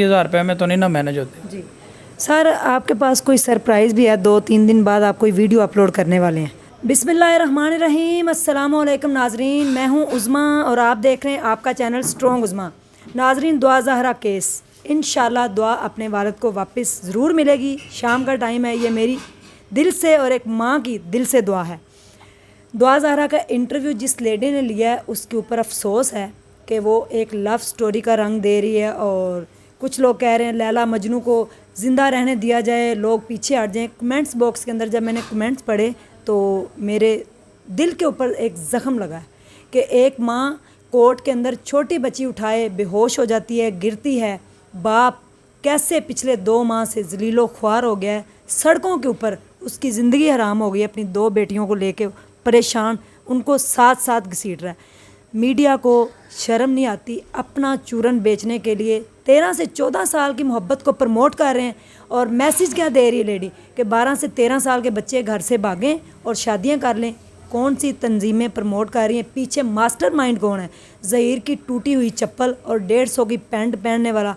1000 रुपये में तो नहीं ना मैनेज होते जी सर, आपके पास कोई सरप्राइज़ भी है? 2-3 दिन बाद आप कोई वीडियो अपलोड करने वाले हैं। बिस्मिल्लाहिर्रहमानिर्रहीम, अस्सलाम वालेकुम नाजरीन, मैं हूं उज़मा और आप देख रहे हैं आपका चैनल स्ट्रॉन्ग उज़मा। नाजरीन, दुआ ज़हरा केस, इंशाल्लाह दुआ अपने वालिद को वापस ज़रूर मिलेगी। शाम का टाइम है, ये मेरी दिल से और एक माँ की दिल से दुआ है। दुआ ज़हरा का इंटरव्यू जिस लेडी ने लिया है उसके ऊपर अफसोस है कि वो एक लव स्टोरी का रंग दे रही है, और कुछ लोग कह रहे हैं लैला मजनू को ज़िंदा रहने दिया जाए, लोग पीछे हट जाएं। कमेंट्स बॉक्स के अंदर जब मैंने कमेंट्स पढ़े तो मेरे दिल के ऊपर एक ज़ख्म लगा है कि एक माँ कोर्ट के अंदर छोटी बच्ची उठाए बेहोश हो जाती है, गिरती है। बाप कैसे पिछले 2 माह से जलीलो ख्वार हो गया है, सड़कों के ऊपर उसकी ज़िंदगी हराम हो गई, अपनी 2 बेटियों को लेके परेशान, उनको साथ साथ घसीट रहा है। मीडिया को शर्म नहीं आती, अपना चूरन बेचने के लिए 13 से 14 साल की मोहब्बत को प्रमोट कर रहे हैं। और मैसेज क्या दे रही है लेडी कि 12 से 13 साल के बच्चे घर से भागें और शादियां कर लें। कौन सी तंजीमें प्रमोट कर रही हैं? पीछे मास्टरमाइंड कौन है? ज़हीर की टूटी हुई चप्पल और 150 की पैंट पहनने वाला,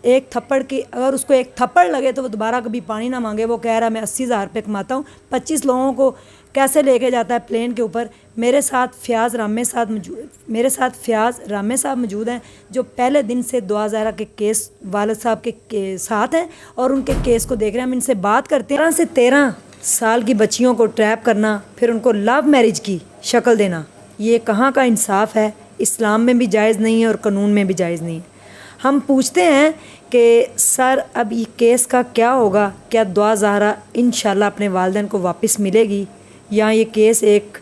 एक थप्पड़ की अगर उसको एक थप्पड़ लगे तो वो दोबारा कभी पानी ना मांगे। वो कह रहा है मैं 80,000 रुपये कमाता हूँ, 25 लोगों को कैसे लेके जाता है प्लेन के ऊपर। मेरे साथ फ़याज़ रामे साहब मौजूद हैं, जो पहले दिन से दुआ ज़हरा के केस वालिद साहब के साथ हैं और उनके केस को देख रहे हैं। हम इनसे बात करते हैं। 12 से 13 साल की बच्चियों को ट्रैप करना, फिर उनको लव मैरिज की शक्ल देना, ये कहाँ का इंसाफ है? इस्लाम में भी जायज़ नहीं है और कानून में भी जायज़ नहीं है। हम पूछते हैं कि सर अब ये केस का क्या होगा? क्या दुआ ज़हरा इंशाल्लाह अपने वालिदैन को वापस मिलेगी, या ये केस एक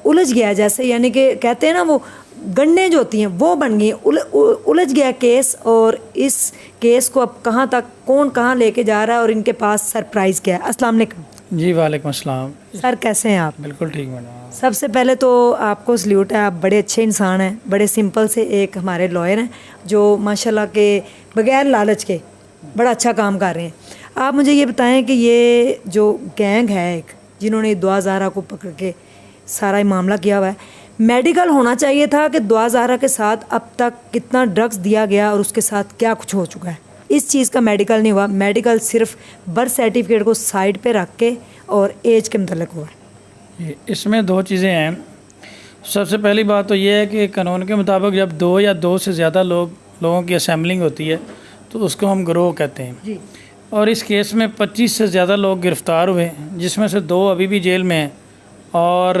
उलझ गया जैसे, यानी कि कहते हैं ना वो गन्ने जो होती हैं वो बन गई, उलझ गया केस। और इस केस को अब कहाँ तक कौन कहाँ लेके जा रहा है और इनके पास सरप्राइज़ क्या है? अस्सलाम वालेकुम। जी वालेकुम अस्सलाम। सर कैसे हैं आप? बिल्कुल ठीक मैडम। सबसे पहले तो आपको सल्यूट है, आप बड़े अच्छे इंसान हैं, बड़े सिंपल से एक हमारे लॉयर हैं जो माशाल्लाह के बगैर लालच के बड़ा अच्छा काम कर रहे हैं। आप मुझे ये बताएं कि ये जो गैंग है एक, जिन्होंने दुआ ज़हरा को पकड़ के सारा ये मामला किया हुआ है, मेडिकल होना चाहिए था कि दुआ ज़हरा के साथ अब तक कितना ड्रग्स दिया गया और उसके साथ क्या कुछ हो चुका है। इस चीज़ का मेडिकल नहीं हुआ। मेडिकल सिर्फ बर्थ सर्टिफिकेट को साइड पे रख के और एज के मतलब हुआ है। इसमें 2 चीज़ें हैं। सबसे पहली बात तो ये है कि कानून के मुताबिक जब 2 या 2 से ज़्यादा लोगों की असेंबलिंग होती है तो उसको हम गिरोह कहते हैं जी। और इस केस में 25 से ज़्यादा लोग गिरफ़्तार हुए, जिसमें से 2 अभी भी जेल में हैं और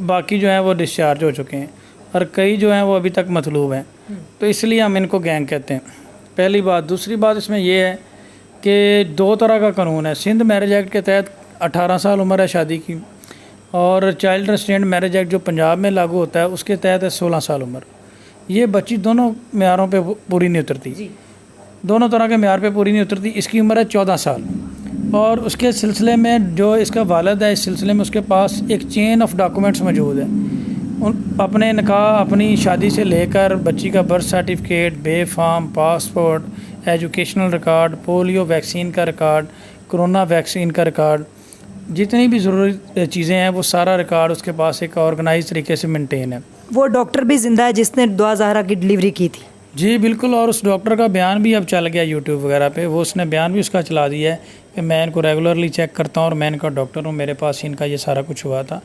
बाकी जो हैं वो डिस्चार्ज हो चुके हैं और कई जो हैं वो अभी तक मतलूब हैं। तो इसलिए हम इनको गैंग कहते हैं, पहली बात। दूसरी बात इसमें यह है कि 2 तरह का कानून है। सिंध मैरिज एक्ट के तहत 18 साल उम्र है शादी की, और चाइल्ड रेस्ट्रेंट मैरिज एक्ट जो पंजाब में लागू होता है उसके तहत है 16 साल उम्र। ये बच्ची दोनों म्यारों पे पूरी नहीं उतरती, दोनों तरह के म्यार पे पूरी नहीं उतरती। इसकी उम्र है 14 साल और उसके सिलसिले में जो इसका वालिद है, इस सिलसिले में उसके पास एक चेन ऑफ डॉक्यूमेंट्स मौजूद है। अपने निकाह, अपनी शादी से लेकर बच्ची का birth certificate, B form, passport, educational record, polio vaccine का रिकॉर्ड, कोरोना वैक्सीन का रिकॉर्ड, जितनी भी ज़रूरी चीज़ें हैं वो सारा रिकॉर्ड उसके पास एक ऑर्गेनाइज तरीके से मेंटेन है। वो डॉक्टर भी ज़िंदा है जिसने दुआ ज़हरा की डिलीवरी की थी? जी बिल्कुल, और उस डॉक्टर का बयान भी अब चल गया यूट्यूब वगैरह पे। वो उसने बयान भी उसका चला दिया है कि मैं इनको रेगुलरली चेक करता हूँ और मैं इनका डॉक्टर हूँ, मेरे पास इनका ये सारा कुछ हुआ था।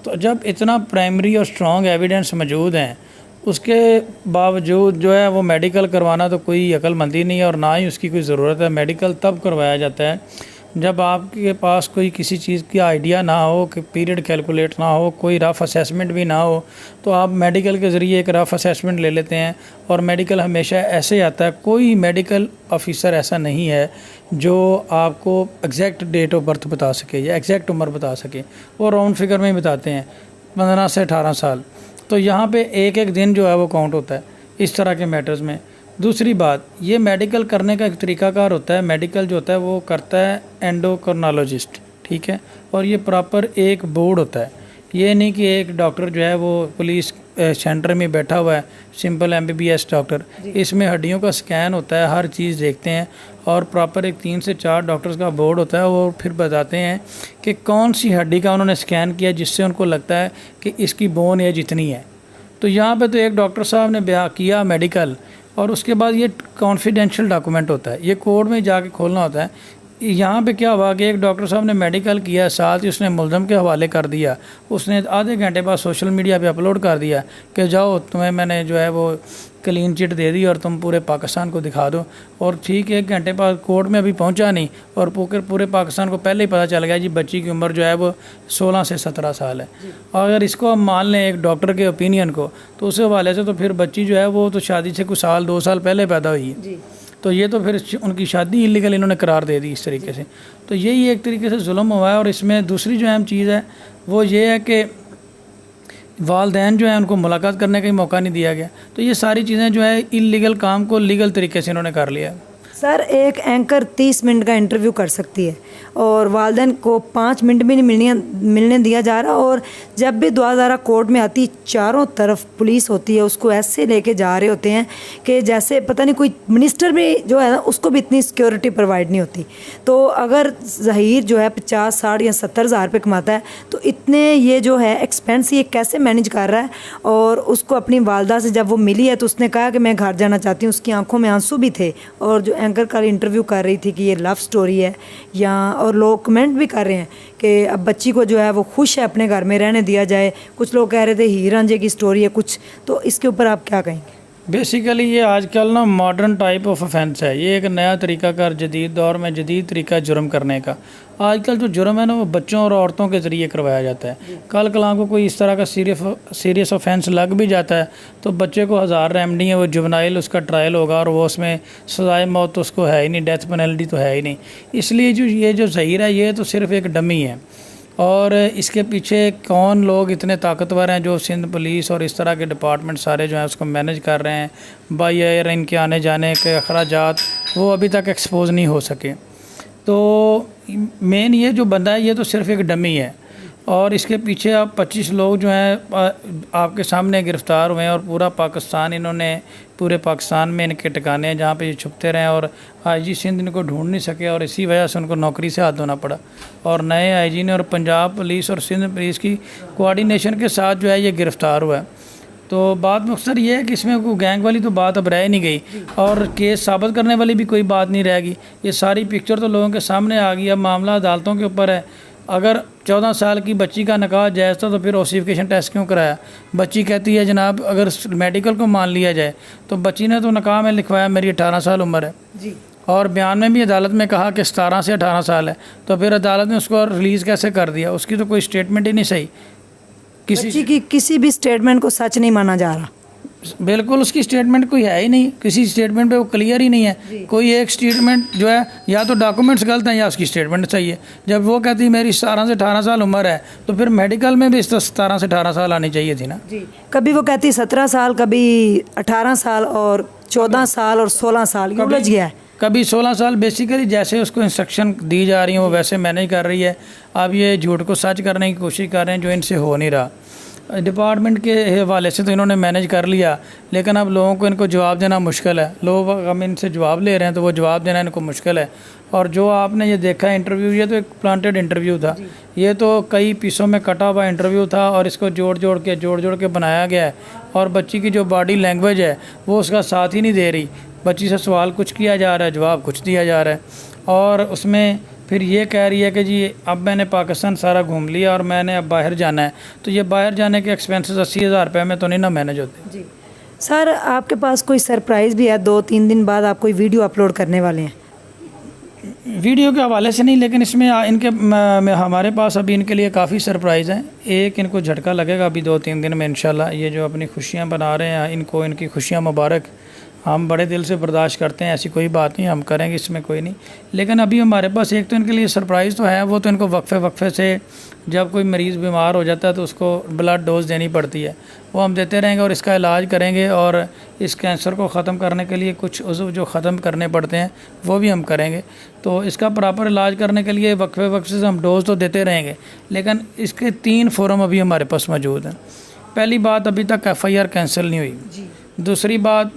तो जब इतना प्राइमरी और स्ट्रॉन्ग एविडेंस मौजूद हैं, उसके बावजूद जो है वो मेडिकल करवाना तो कोई अक्लमंदी नहीं है और ना ही उसकी कोई ज़रूरत है। मेडिकल तब करवाया जाता है जब आपके पास कोई किसी चीज़ की आइडिया ना हो, कि पीरियड कैलकुलेट ना हो, कोई रफ़ असेसमेंट भी ना हो, तो आप मेडिकल के ज़रिए एक रफ़ असेसमेंट ले लेते हैं। और मेडिकल हमेशा ऐसे आता है, कोई मेडिकल ऑफिसर ऐसा नहीं है जो आपको एग्जैक्ट डेट ऑफ बर्थ बता सके या एग्जैक्ट उम्र बता सके। वो राउंड फिगर में ही बताते हैं 15 से 18 साल। तो यहाँ पे एक एक दिन जो है वो काउंट होता है इस तरह के मैटर्स में। दूसरी बात, ये मेडिकल करने का एक तरीकाकार होता है। मेडिकल जो होता है वो करता है एंडोक्रोनोलॉजिस्ट, ठीक है, और ये प्रॉपर एक बोर्ड होता है। ये नहीं कि एक डॉक्टर जो है वो पुलिस सेंटर में बैठा हुआ है, सिंपल MBBS डॉक्टर। इसमें हड्डियों का स्कैन होता है, हर चीज़ देखते हैं और प्रॉपर एक 3 से 4 डॉक्टर्स का बोर्ड होता है। वो फिर बताते हैं कि कौन सी हड्डी का उन्होंने स्कैन किया जिससे उनको लगता है कि इसकी बोन एज इतनी है। तो यहाँ पे तो एक डॉक्टर साहब ने बयान किया मेडिकल, और उसके बाद ये कॉन्फिडेंशियल डॉक्यूमेंट होता है, ये कोर्ट में जाके खोलना होता है। यहाँ पे क्या हुआ कि एक डॉक्टर साहब ने मेडिकल किया, साथ ही उसने मुलज़म के हवाले कर दिया। उसने आधे घंटे बाद सोशल मीडिया पे अपलोड कर दिया कि जाओ तुम्हें मैंने जो है वो क्लीन चिट दे दी और तुम पूरे पाकिस्तान को दिखा दो। और ठीक 1 घंटे बाद कोर्ट में अभी पहुंचा नहीं और पूरे पाकिस्तान को पहले ही पता चल गया जी बच्ची की उम्र जो है वो 16 से 17 साल है। और अगर इसको हम मान लें एक डॉक्टर के ओपिनियन को, तो उस हवाले से तो फिर बच्ची जो है वो तो शादी से कुछ साल 2 साल पहले पैदा हुई है। तो ये तो फिर उनकी शादी इलीगल इन्होंने करार दे दी इस तरीके से। तो यही एक तरीके से जुल्म हुआ है। और इसमें दूसरी जो अहम चीज़ है वो ये है कि वालदैन जो है उनको मुलाकात करने का ही मौका नहीं दिया गया। तो ये सारी चीज़ें जो है इलीगल काम को लीगल तरीके से इन्होंने कर लिया है। सर, एक एंकर 30 मिनट का इंटरव्यू कर सकती है और वालिदैन को 5 मिनट भी नहीं मिलने दिया जा रहा। और जब भी दुआज़ारा कोर्ट में आती, चारों तरफ पुलिस होती है, उसको ऐसे लेके जा रहे होते हैं कि जैसे पता नहीं कोई मिनिस्टर भी जो है ना उसको भी इतनी सिक्योरिटी प्रोवाइड नहीं होती। तो अगर ज़हीर जो है 50, 60 या 70 हज़ार रुपये कमाता है तो इतने ये जो है एक्सपेंस ये कैसे मैनेज कर रहा है। और उसको अपनी वालदा से जब वो मिली है तो उसने कहा कि मैं घर जाना चाहती हूँ। उसकी आंखों में आंसू भी थे। और जो एंकर का इंटरव्यू कर रही थी कि ये लव स्टोरी है या, और लोग कमेंट भी कर रहे हैं कि अब बच्ची को जो है वो खुश है अपने घर में रहने दिया जाए। कुछ लोग कह रहे थे हीर रांझे की स्टोरी है कुछ। तो इसके ऊपर आप क्या कहेंगे? बेसिकली ये आजकल ना मॉडर्न टाइप ऑफ ऑफेंस है। ये एक नया तरीका कर जदीद दौर में जदीद तरीका जुर्म करने का। आजकल जो जुर्म है ना वो बच्चों और औरतों के ज़रिए करवाया जाता है। कल कलाम को कोई इस तरह का सीरियस ऑफेंस लग भी जाता है तो बच्चे को 1000 रेमडी है, वो जुवेनाइल उसका ट्रायल होगा और वो उसमें सज़ाए मौत तो उसको है ही नहीं, डेथ पेनल्टी तो है ही नहीं। इसलिए ये जो ज़हीर है ये तो सिर्फ एक डमी है। और इसके पीछे कौन लोग इतने ताकतवर हैं जो सिंध पुलिस और इस तरह के डिपार्टमेंट सारे जो हैं उसको मैनेज कर रहे हैं, बाई एयर इनके आने जाने के अखराजात वो अभी तक एक्सपोज नहीं हो सके। तो मेन ये जो बंदा है ये तो सिर्फ एक डमी है। और इसके पीछे अब 25 लोग जो हैं आपके सामने गिरफ़्तार हुए हैं और पूरा पाकिस्तान इन्होंने पूरे पाकिस्तान में इनके ठिकाने हैं जहाँ पे ये छुपते रहे और आईजी सिंध इनको ढूंढ नहीं सके और इसी वजह से उनको नौकरी से हाथ धोना पड़ा। और नए आईजी ने और पंजाब पुलिस और सिंध पुलिस की कोऑर्डिनेशन के साथ जो है ये गिरफ़्तार हुआ है। तो बात मकसद ये है कि इसमें कोई गैंग वाली तो बात अब रह नहीं गई और केस साबित करने वाली भी कोई बात नहीं रहेगी। ये सारी पिक्चर तो लोगों के सामने आ गई। अब मामला अदालतों के ऊपर है। अगर 14 साल की बच्ची का निकाह जायज़ था तो फिर ओसिफिकेशन टेस्ट क्यों कराया? बच्ची कहती है जनाब अगर मेडिकल को मान लिया जाए तो बच्ची ने तो निकाह में लिखवाया मेरी 18 साल उम्र है जी। और बयान में भी अदालत में कहा कि 17 से 18 साल है। तो फिर अदालत ने उसको रिलीज़ कैसे कर दिया? उसकी तो कोई स्टेटमेंट ही नहीं सही। बच्ची की किसी भी स्टेटमेंट को सच नहीं माना जा रहा। बिल्कुल उसकी स्टेटमेंट कोई है ही नहीं, किसी स्टेटमेंट पे वो क्लियर ही नहीं है। कोई एक स्टेटमेंट जो है या तो डॉक्यूमेंट्स गलत हैं या उसकी स्टेटमेंट सही है। जब वो कहती है मेरी 17 से 18 साल उम्र है तो फिर मेडिकल में भी 17 से 18 साल आनी चाहिए थी ना जी। कभी वो कहती 17 साल, कभी 18 साल और 14 साल और 16 साल, ये उलझ गया है। कभी 16 साल। बेसिकली जैसे उसको इंस्ट्रक्शन दी जा रही हैं वो वैसे मैनेज कर रही है। अब ये झूठ को सच करने की कोशिश कर रहे हैं जो इनसे हो नहीं रहा। डिपार्टमेंट के हवाले से तो इन्होंने मैनेज कर लिया लेकिन अब लोगों को इनको जवाब देना मुश्किल है। लोग हम इनसे जवाब ले रहे हैं तो वो जवाब देना इनको मुश्किल है। और जो आपने ये देखा है इंटरव्यू, ये तो एक प्लांटेड इंटरव्यू था। ये तो कई पीसों में कटा हुआ इंटरव्यू था और इसको जोड़ जोड़ के बनाया गया है। और बच्ची की जो बॉडी लैंग्वेज है वो उसका साथ ही नहीं दे रही। बच्ची से सवाल कुछ किया जा रहा है, जवाब कुछ दिया जा रहा है। और उसमें फिर ये कह रही है कि जी अब मैंने पाकिस्तान सारा घूम लिया और मैंने अब बाहर जाना है। तो ये बाहर जाने के एक्सपेंसेस 80,000 रुपये में तो नहीं ना मैनेज होते। जी सर, आपके पास कोई सरप्राइज़ भी है? 2-3 दिन बाद आप कोई वीडियो अपलोड करने वाले हैं? वीडियो के हवाले से नहीं, लेकिन इसमें इनके हमारे पास अभी इनके लिए काफ़ी सरप्राइज़ हैं। एक इनको झटका लगेगा अभी 2-3 दिन में इंशाल्लाह। ये जो अपनी खुशियाँ बना रहे हैं इनको इनकी खुशियाँ मुबारक। हम बड़े दिल से बर्दाश्त करते हैं, ऐसी कोई बात नहीं, हम करेंगे, इसमें कोई नहीं। लेकिन अभी हमारे पास एक तो इनके लिए सरप्राइज़ तो है, वो तो इनको वक्फे से जब कोई मरीज़ बीमार हो जाता है तो उसको ब्लड डोज देनी पड़ती है, वो हम देते रहेंगे और इसका इलाज करेंगे। और इस कैंसर को ख़त्म करने के लिए कुछ उज़्व जो ख़त्म करने पड़ते हैं वो भी हम करेंगे। तो इसका प्रॉपर इलाज करने के लिए वक्फे से हम डोज तो देते रहेंगे। लेकिन इसके 3 फोरम अभी हमारे पास मौजूद हैं। पहली बात, अभी तक FIR कैंसिल नहीं हुई। दूसरी बात,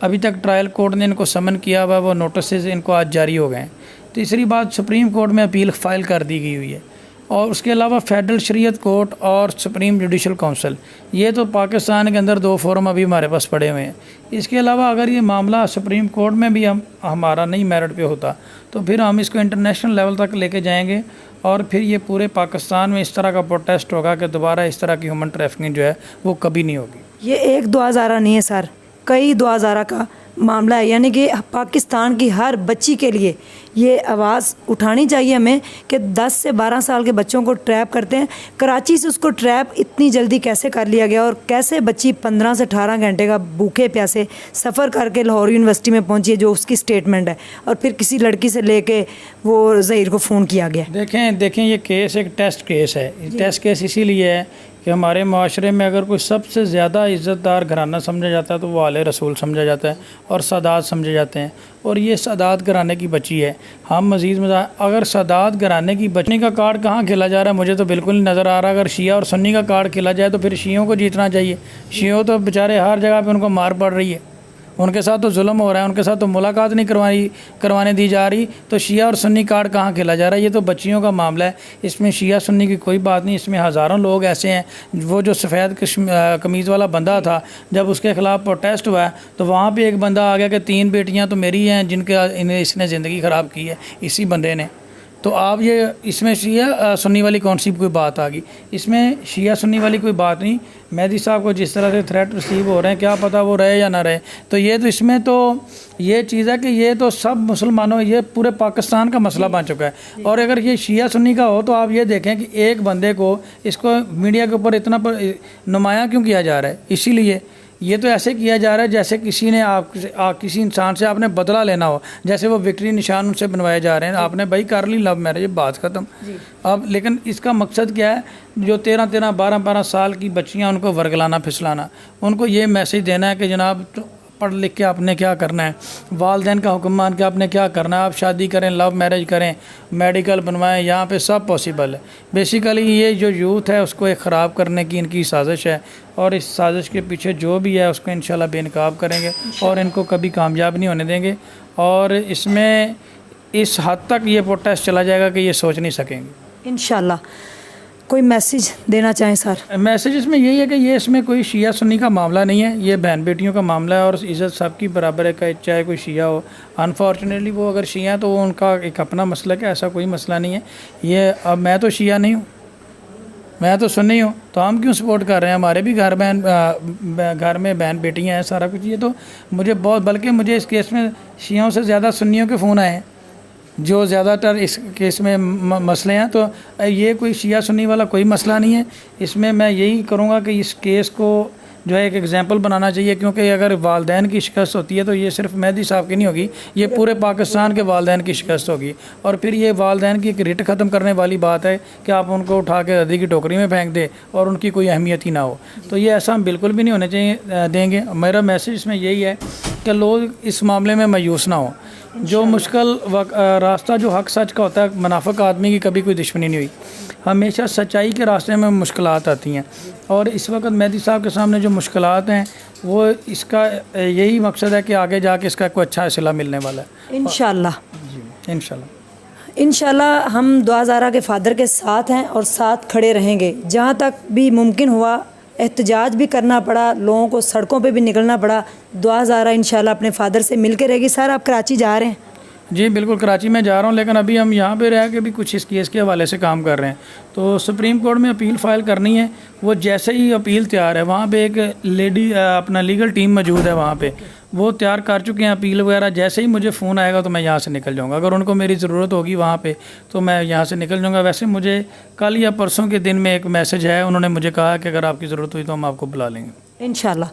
अभी तक ट्रायल कोर्ट ने इनको समन किया हुआ, वो नोटिस इनको आज जारी हो गए हैं। तीसरी बात, सुप्रीम कोर्ट में अपील फ़ाइल कर दी गई हुई है। और उसके अलावा फेडरल शरीयत कोर्ट और सुप्रीम जुडिशल काउंसिल, ये तो पाकिस्तान के अंदर 2 फोरम अभी हमारे पास पड़े हुए हैं। इसके अलावा अगर ये मामला सुप्रीम कोर्ट में भी हमारा नहीं मेरिट पे होता तो फिर हम इसको इंटरनेशनल लेवल तक लेके जाएंगे और फिर ये पूरे पाकिस्तान में इस तरह का प्रोटेस्ट होगा कि दोबारा इस तरह की ह्यूमन ट्रैफिकिंग जो है वो कभी नहीं होगी। ये एक दो हज़ारा नहीं है सर, कई 2 हज़ारा का मामला है। यानी कि पाकिस्तान की हर बच्ची के लिए ये आवाज़ उठानी चाहिए हमें कि 10 से 12 साल के बच्चों को ट्रैप करते हैं। कराची से उसको ट्रैप इतनी जल्दी कैसे कर लिया गया और कैसे बच्ची 15 से 18 घंटे का भूखे प्यासे सफ़र करके लाहौर यूनिवर्सिटी में पहुंची है, जो उसकी स्टेटमेंट है, और फिर किसी लड़की से लेके वो ज़हीर को फ़ोन किया गया। देखें ये केस एक टेस्ट केस है। टेस्ट केस इसीलिए है कि हमारे माशरे में अगर कोई सबसे ज़्यादा इज़्ज़तदार घराना समझा जाता है तो वो आले रसूल समझा जाता है और सादात समझे जाते हैं, और ये सादात घराने की बच्ची है। हम मज़ीद अगर सादात घराने की बच्ची का कार्ड कहाँ खेला जा रहा है मुझे तो बिल्कुल नहीं नज़र आ रहा। अगर शिया और सुन्नी का कार्ड खेला जाए तो फिर शियों को जीतना चाहिए। शियों तो बेचारे हर जगह पे उनको मार पड़ रही है, उनके साथ तो जुल्म हो रहा है, उनके साथ तो मुलाकात नहीं करवाने दी जा रही, तो शिया और सुन्नी कार्ड कहाँ खेला जा रहा है। ये तो बच्चियों का मामला है, इसमें शिया सुन्नी की कोई बात नहीं। इसमें हज़ारों लोग ऐसे हैं, वो जो सफ़ेद कमीज़ वाला बंदा था, जब उसके ख़िलाफ़ प्रोटेस्ट हुआ है तो वहाँ पे एक बंदा आ गया कि 3 बेटियाँ तो मेरी हैं जिनके इसने ज़िंदगी ख़राब की है इसी बंदे ने। तो आप ये इसमें शिया सुन्नी वाली कौन सी कोई बात आ गई? इसमें शिया सुन्नी वाली कोई बात नहीं। मेहदी साहब को जिस तरह से थ्रेट रिसीव हो रहे हैं, क्या पता वो रहे या ना रहे। तो ये तो इसमें तो ये चीज़ है कि ये तो सब मुसलमानों, ये पूरे पाकिस्तान का मसला बन चुका है। और अगर ये शिया सुन्नी का हो तो आप ये देखें कि एक बंदे को इसको मीडिया के ऊपर इतना नुमायाँ क्यों किया जा रहा है? इसीलिए ये तो ऐसे किया जा रहा है जैसे किसी ने किसी इंसान से आपने बदला लेना हो, जैसे वो विक्ट्री निशान उनसे बनवाए जा रहे हैं। आपने भाई कर ली लव मैरिज, बात ख़त्म। अब लेकिन इसका मकसद क्या है? जो 13-13, 12-12 साल की बच्चियां, उनको वर्गलाना फिसलाना, उनको ये मैसेज देना है कि जनाब पढ़ लिख के आपने क्या करना है, वालदैन का हुक्म मान के आपने क्या करना है, आप शादी करें, लव मैरिज करें, मेडिकल बनवाएं, यहाँ पे सब पॉसिबल है। बेसिकली ये जो यूथ है उसको एक ख़राब करने की इनकी साजिश है, और इस साजिश के पीछे जो भी है उसको इंशाल्लाह बेनकाब करेंगे और इनको कभी कामयाब नहीं होने देंगे। और इसमें इस हद तक ये प्रोटेस्ट चला जाएगा कि ये सोच नहीं सकेंगे इंशाल्लाह। कोई मैसेज देना चाहें सर? मैसेज इसमें यही है कि ये इसमें कोई शिया सुन्नी का मामला नहीं है, ये बहन बेटियों का मामला है और इज़्ज़त सबकी बराबर है, चाहे कोई शिया हो। अनफॉर्चुनेटली वो अगर शिया तो वो उनका एक अपना मसला है, ऐसा कोई मसला नहीं है। ये अब मैं तो शिया नहीं हूँ, मैं तो सुन्नी हूँ, तो हम क्यों सपोर्ट कर रहे हैं? हमारे भी घर में बहन बेटियाँ हैं, सारा कुछ। ये तो मुझे बहुत, बल्कि मुझे इस केस में शियों से ज़्यादा सुन्नियों के फ़ोन आए हैं जो ज़्यादातर इस केस में मसले हैं। तो ये कोई शिया सुन्नी वाला कोई मसला नहीं है। इसमें मैं यही करूँगा कि इस केस को जो है एक एग्जांपल बनाना चाहिए, क्योंकि अगर वालदैन की शिकस्त होती है तो ये सिर्फ मेहदी साहब की नहीं होगी, ये पूरे पाकिस्तान के वालदैन की शिकस्त होगी। और फिर ये वालदैन की एक रिट ख़त्म करने वाली बात है कि आप उनको उठा के रद्दी की टोकरी में फेंक दें और उनकी कोई अहमियत ही ना हो। तो ये ऐसा हम बिल्कुल भी नहीं होने चाहिए देंगे। मेरा मैसेज इसमें यही है कि लोग इस मामले में मायूस ना हो। जो मुश्किल रास्ता जो हक सच का होता है, मुनाफिक आदमी की कभी कोई दुश्मनी नहीं हुई, हमेशा सच्चाई के रास्ते में मुश्किलात आती हैं। और इस वक्त मेहदी साहब के सामने जो मुश्किलात हैं वो इसका यही मकसद है कि आगे जाके इसका कोई अच्छा सिला मिलने वाला है इंशाल्लाह। जी इंशाल्लाह। इंशाल्लाह हम दुआ ज़ारा के फ़ादर के साथ हैं और साथ खड़े रहेंगे। जहाँ तक भी मुमकिन हुआ एहतजाज भी करना पड़ा, लोगों को सड़कों पे भी निकलना पड़ा, दुआ ज़ारा इंशाल्लाह अपने फ़ादर से मिल के रहेगी। सर आप कराची जा रहे हैं? जी बिल्कुल, कराची में जा रहा हूँ, लेकिन अभी हम यहाँ पे रह के भी कुछ इस केस के हवाले से काम कर रहे हैं। तो सुप्रीम कोर्ट में अपील फ़ाइल करनी है। वो जैसे ही अपील तैयार है, वहाँ पे एक लेडी अपना लीगल टीम मौजूद है, वहाँ पे वो तैयार कर चुके हैं अपील वगैरह। जैसे ही मुझे फ़ोन आएगा तो मैं यहाँ से निकल जाऊँगा। अगर उनको मेरी ज़रूरत होगी वहाँ पे तो मैं यहाँ से निकल जाऊँगा। वैसे मुझे कल या परसों के दिन में एक मैसेज है, उन्होंने मुझे कहा कि अगर आपकी ज़रूरत हुई तो हम आपको बुला लेंगे इंशाल्लाह।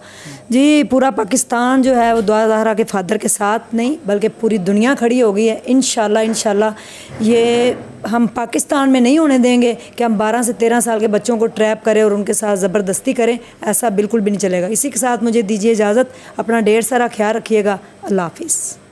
जी पूरा पाकिस्तान जो है वो दुआ ज़ारा के फ़ादर के साथ नहीं बल्कि पूरी दुनिया खड़ी हो गई है इंशाल्लाह। इंशाल्लाह ये हम पाकिस्तान में नहीं होने देंगे कि हम 12 से 13 साल के बच्चों को ट्रैप करें और उनके साथ ज़बरदस्ती करें, ऐसा बिल्कुल भी नहीं चलेगा। इसी के साथ मुझे दीजिए इजाज़त। अपना ढेर सारा ख्याल रखिएगा। अल्लाह हाफिज़।